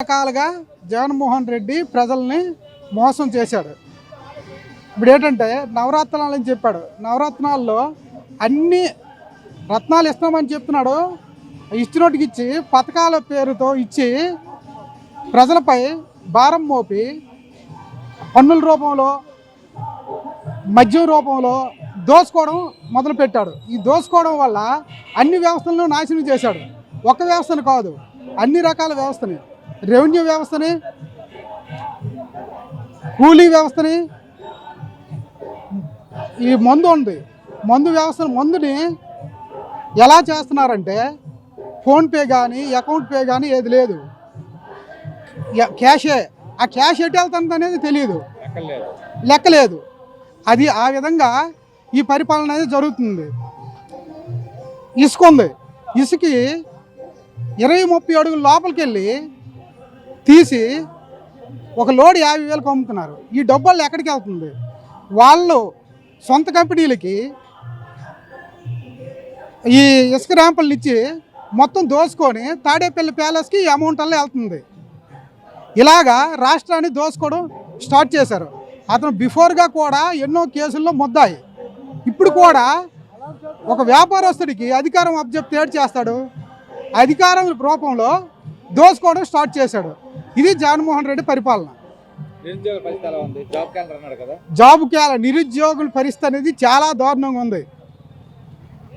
రకాలుగా జగన్మోహన్ రెడ్డి ప్రజల్ని మోసం చేశాడు. ఇప్పుడు ఏంటంటే నవరత్నాలని చెప్పాడు. నవరత్నాల్లో అన్ని రత్నాలు ఇస్తామని చెప్తున్నాడు. ఇచ్చినోటికి ఇచ్చి పథకాల పేరుతో ఇచ్చి ప్రజలపై భారం మోపి పన్నుల రూపంలో మద్యం రూపంలో దోసుకోవడం మొదలుపెట్టాడు. ఈ దోసుకోవడం వల్ల అన్ని వ్యవస్థలను నాశనం చేశాడు. ఒక వ్యవస్థను కాదు, అన్ని రకాల వ్యవస్థని, రెవెన్యూ వ్యవస్థని, కూలీ వ్యవస్థని, ఈ మందు ఉంది, మందు వ్యవస్థ, మందుని ఎలా చేస్తున్నారంటే ఫోన్పే కానీ అకౌంట్ పే కానీ ఏది లేదు, క్యాషే. ఆ క్యాష్ ఎటు వెళ్తుంది అనేది తెలియదు, లెక్కలేదు. అది ఆ విధంగా ఈ పరిపాలన అనేది జరుగుతుంది. ఇసుక ఉంది, ఇసుకి 20-30 అడుగుల లోపలికి వెళ్ళి తీసి ఒక లోడ్ 50,000కి అమ్ముతున్నారు. ఈ డబ్బులు ఎక్కడికి వెళ్తుంది? వాళ్ళు సొంత కంపెనీలకి ఈ ఇసుక ర్యాంపులను ఇచ్చి మొత్తం దోసుకొని తాడేపల్లి ప్యాలెస్కి ఈ అమౌంట్ అలా వెళ్తుంది. ఇలాగా రాష్ట్రాన్ని దోసుకోవడం స్టార్ట్ చేశారు. అతను బిఫోర్గా కూడా ఎన్నో కేసుల్లో ముద్దాయి. ఇప్పుడు కూడా ఒక వ్యాపారస్తుడికి అధికారం అప్పచెప్తే ఏడు చేస్తాడు, అధికారం రూపంలో దోసుకోవడం స్టార్ట్ చేశాడు. ఇది జగన్మోహన్ రెడ్డి పరిపాలన. నిరుద్యోగుల పరిస్థితి అనేది చాలా దారుణంగా ఉంది.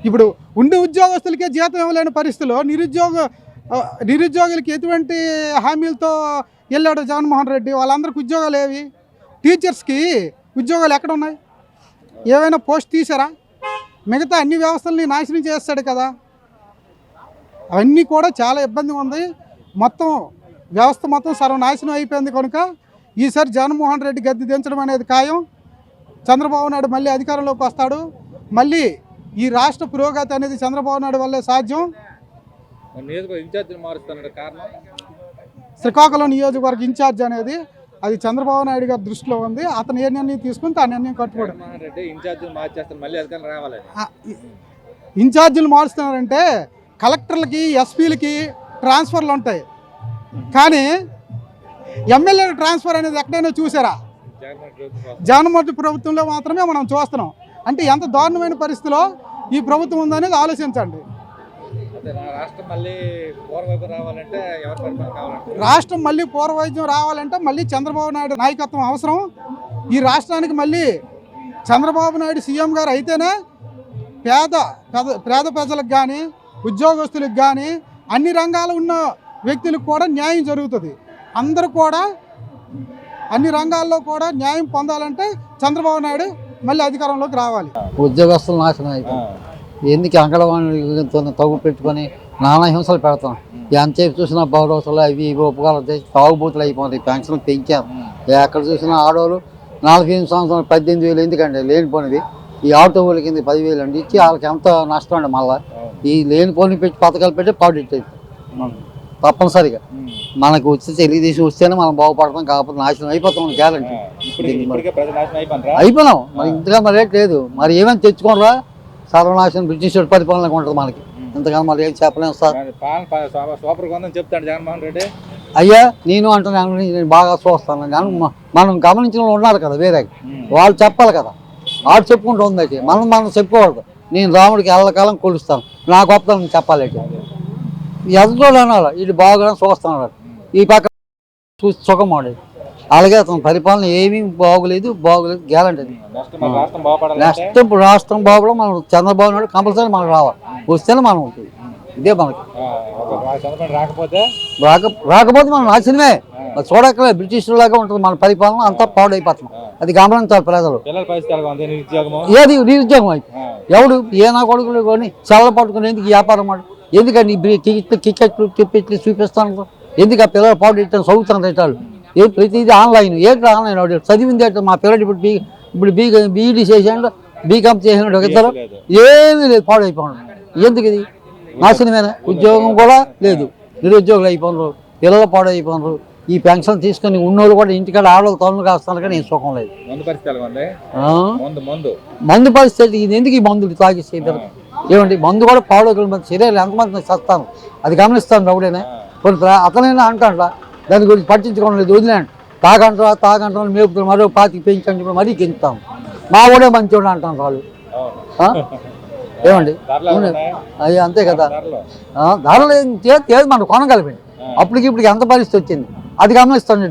ఇప్పుడు ఉండే ఉద్యోగస్తులకే జీతం ఇవ్వలేని పరిస్థితిలో నిరుద్యోగులకి ఎటువంటి హామీలతో వెళ్ళాడు జగన్మోహన్ రెడ్డి? వాళ్ళందరికీ ఉద్యోగాలు ఏవి? టీచర్స్కి ఉద్యోగాలు ఎక్కడ ఉన్నాయి? ఏవైనా పోస్ట్ తీసారా? మిగతా అన్ని వ్యవస్థల్ని నాశనం చేస్తాడు కదా. అవన్నీ కూడా చాలా ఇబ్బందిగా ఉంది. మొత్తం వ్యవస్థ మొత్తం సర్వనాశనం అయిపోయింది. కనుక ఈసారి జగన్మోహన్ రెడ్డి గద్దె దించడం అనేది ఖాయం. చంద్రబాబు నాయుడు మళ్ళీ అధికారంలోకి వస్తాడు. మళ్ళీ ఈ రాష్ట్ర పురోగతి అనేది చంద్రబాబు నాయుడు వల్లే సాధ్యం. శ్రీకాకుళం నియోజకవర్గ ఇన్ఛార్జ్ అనేది అది చంద్రబాబు నాయుడు గారి దృష్టిలో ఉంది. అతను ఏ నిర్ణయం తీసుకుంటే ఆ నిర్ణయం కట్టుకోవడం. ఇన్ఛార్జీలు మారుస్తున్నారంటే కలెక్టర్లకి, ఎస్పీలకి ట్రాన్స్ఫర్లు ఉంటాయి, కానీ ఎమ్మెల్యే ట్రాన్స్ఫర్ అనేది ఎక్కడైనా చూసారా? జగన్మోహన్ ప్రభుత్వంలో మాత్రమే మనం చూస్తున్నాం. అంటే ఎంత దారుణమైన పరిస్థితిలో ఈ ప్రభుత్వం ఉందనేది ఆలోచించండి. రాష్ట్రం మళ్ళీ పూర్వవైద్యం రావాలంటే మళ్ళీ చంద్రబాబు నాయుడు నాయకత్వం అవసరం. ఈ రాష్ట్రానికి మళ్ళీ చంద్రబాబు నాయుడు సీఎం గారు అయితేనే పేద ప్రజలకు కానీ, ఉద్యోగస్తులకు కానీ, అన్ని రంగాలు ఉన్న వ్యక్తులకు కూడా న్యాయం జరుగుతుంది. అందరూ కూడా అన్ని రంగాల్లో కూడా న్యాయం పొందాలంటే చంద్రబాబు నాయుడు మళ్ళీ అధికారంలోకి రావాలి. ఉద్యోగస్తులు నాశనం అయిపోయింది. ఎందుకు అంగళవాణి తగ్గు పెట్టుకొని నానా హింసలు పెడతాం. ఎంతసేపు చూసినా బౌడవసలు అవి ఇవి ఉపకారాలు చేసి తాగుబూతులు అయిపోతాయి. పెన్షన్లు పెంచాం. ఎక్కడ చూసినా ఆడవాళ్ళు 4-8 సంవత్సరాలు 18,000 ఎందుకండి లేనిపోనిది. ఈ ఆటో వాళ్ళ కింద 10,000 అండి ఇచ్చి వాళ్ళకి ఎంత నష్టం అండి. మళ్ళీ ఈ లేనిపోని పెట్టి పథకాలు పెట్టి పాడిట్ తప్పనిసరిగా మనకు వచ్చి తెలుగుదేశం వస్తేనే మనం బాగుపడతాం. కాకపోతే నాశనం అయిపోతాం గ్యారంటీ. అయిపోయినాం మరి ఇంతగా మరి లేదు. మరి ఏమైనా తెచ్చుకోనరా? సర్వనాశనం బ్రిటిష్ పరిపాలనగా ఉంటుంది మనకి. ఇంతకన్నా మరి ఏం చెప్పలేము సార్. అయ్యా నేను అంటున్నాను, నేను బాగా చూస్తాను. మనం గమనించిన వాళ్ళు ఉన్నారు కదా వేరే, వాళ్ళు చెప్పాలి కదా. వాడు చెప్పుకుంటూ ఉంది అయితే మనం చెప్పుకోవద్దు. నేను రాముడికి ఎల్లకాలం కొలుస్తాను, నా గొప్పతనం చెప్పాలి అయితే. ఎదుటోళ్ళు అనాలి ఇది బాగా చూస్తున్నాడు, ఈ పక్క చూసి సుఖమాడేది. అలాగే అతని పరిపాలన ఏమీ బాగోలేదు గ్యారంటీ. నెక్స్ట్ రాష్ట్రం బాగులో మనం చంద్రబాబు నాయుడు కంపల్సరీ మనకు రావాలి. వస్తేనే మనం ఉంటుంది. ఇదే మనకి. రాకపోతే మనం నాశనమే. చూడక్కలే బ్రిటిష్ లాగా ఉంటుంది మన పరిపాలన. అంతా పాడైపోతున్నాం. అది గమనించాలి ప్రజలు. ఏది నిరుద్యోగం అయిపోయి ఎవడు ఏనా కొడుకులు కొని చల్ల పట్టుకుని ఎందుకు వ్యాపారం మాట? ఎందుకండి టికెట్లు టిప్పెట్లు చూపిస్తాను? ఎందుకు ఆ పిల్లలు పాడు ఇట్టాను చదువుతాను రేటాలు ఏ ప్రతిదీ ఆన్లైన్. ఏంటి ఆన్లైన్ చదివింది ఏంటో? మా పిల్లలు ఇప్పుడు బీఈడీ చేసాడు, బీకామ్ చేసాడు ఒక ఇద్దరు. ఏమీ లేదు, పాడైపోయాడు. ఎందుకు ఇది నాశనమేనా? ఉద్యోగం కూడా లేదు, నిరుద్యోగులు అయిపోయినారు, పిల్లలు పాడైపోయినారు. ఈ పెన్షన్ తీసుకుని ఉన్నోళ్ళు కూడా ఇంటికాడ ఆడవాళ్ళు తొలలు కాస్తాను, కానీ ఏం సుఖం లేదు. మందు పరిస్థితి ఇది. ఎందుకు ఈ మందులు తాగిస్తే ఏమండి? మందు కూడా పాడోగల శరీరాలు ఎంతమంది చస్తాను అది గమనిస్తాను. రౌడేనే కొన్ని అతనైనా అంటాడు దాని గురించి పట్టించుకోవడం లేదు, వదిలేండి. తాగంటాం మేపుతారు, మరో పాతికి పెంచండి చెప్పి మరీ గించుతాం. మా వాడే మంచోడు అంటాం వాళ్ళు. ఆ? ఏమండి అయ్యి అంతే కదా. ధరలు ఏది మనం కొనగలిపండి. అప్పటికి ఇప్పటికి ఎంత పరిస్థితి వచ్చింది అది గమనిస్తాండి.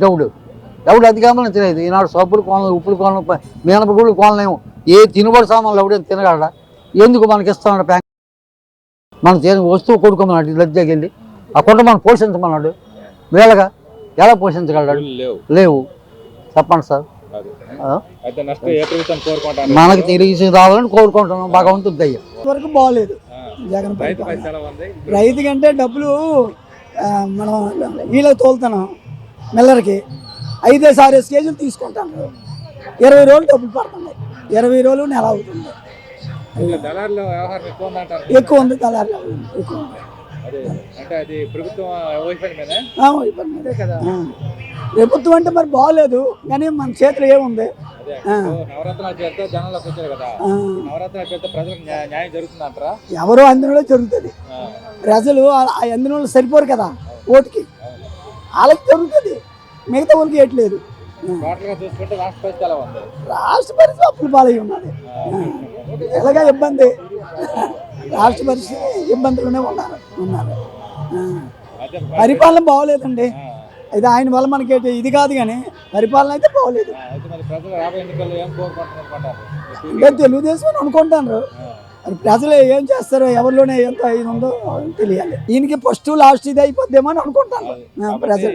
ఎవడు అది గమనించలేదు. ఈనాడు సబ్బులు కొనలేము, ఉప్పులు కొనలేము, మినపగుళ్ళు కొనలేము. ఏ తినుబడి సామాన్లు ఎవడేం తినగలడా? ఎందుకు మనకి ఇస్తామన్నాడు బ్యాంక్? మన వస్తువు కొడుకోమన్నాడు లజ్జాకి వెళ్ళి. ఆ కొండ మనం పోషించమన్నాడు. వేళగా ఎలా పోషించగలడు? లేవు. చెప్పండి సార్. మనకి తిరిగి రావాలని కోరుకుంటున్నాం. భగవంతుడు దయ్య వరకు బాగోలేదు జగన్ రైతు కంటే డబ్బులు మనం వీళ్ళకి తోలుతున్నాం. మిల్లర్కి 5-6 కేజీలు తీసుకుంటాను. 20 రోజులు డబ్బులు పడుతున్నాయి. 20 రోజులు నెల అవుతుంది. ఎక్కువ ఉంది దళారులు ఎక్కువ ఉంది. ప్రభుత్వం అంటే మరి బాగోలేదు కానీ మన చేతిలో ఏముంది? ఎవరో అందినలో జరుగుతుంది. ప్రజలు అందిన సరిపోరు కదా ఓటుకి, వాళ్ళకి జరుగుతుంది, మిగతా వాళ్ళకి ఏట్లేదు. రాష్ట్ర పరిస్థితి అప్పులు పాలై ఉన్నది. ఎలాగా ఇబ్బంది, రాష్ట్ర పరిస్థితి ఇబ్బందులునే ఉన్నారు. పరిపాలన బాగోలేదండి. ఇది ఆయన వల్ల మనకి ఇది కాదు కానీ పరిపాలన అయితే బాగోలేదు. అంటే తెలుగుదేశం అనుకుంటాను. మరి ప్రజలు ఏం చేస్తారో, ఎవరిలోనే ఎంత ఇది ఉందో తెలియాలి. ఈయనకి ఫస్ట్ లాస్ట్ ఇది అయిపోద్దేమో అని అనుకుంటాను ప్రజలు.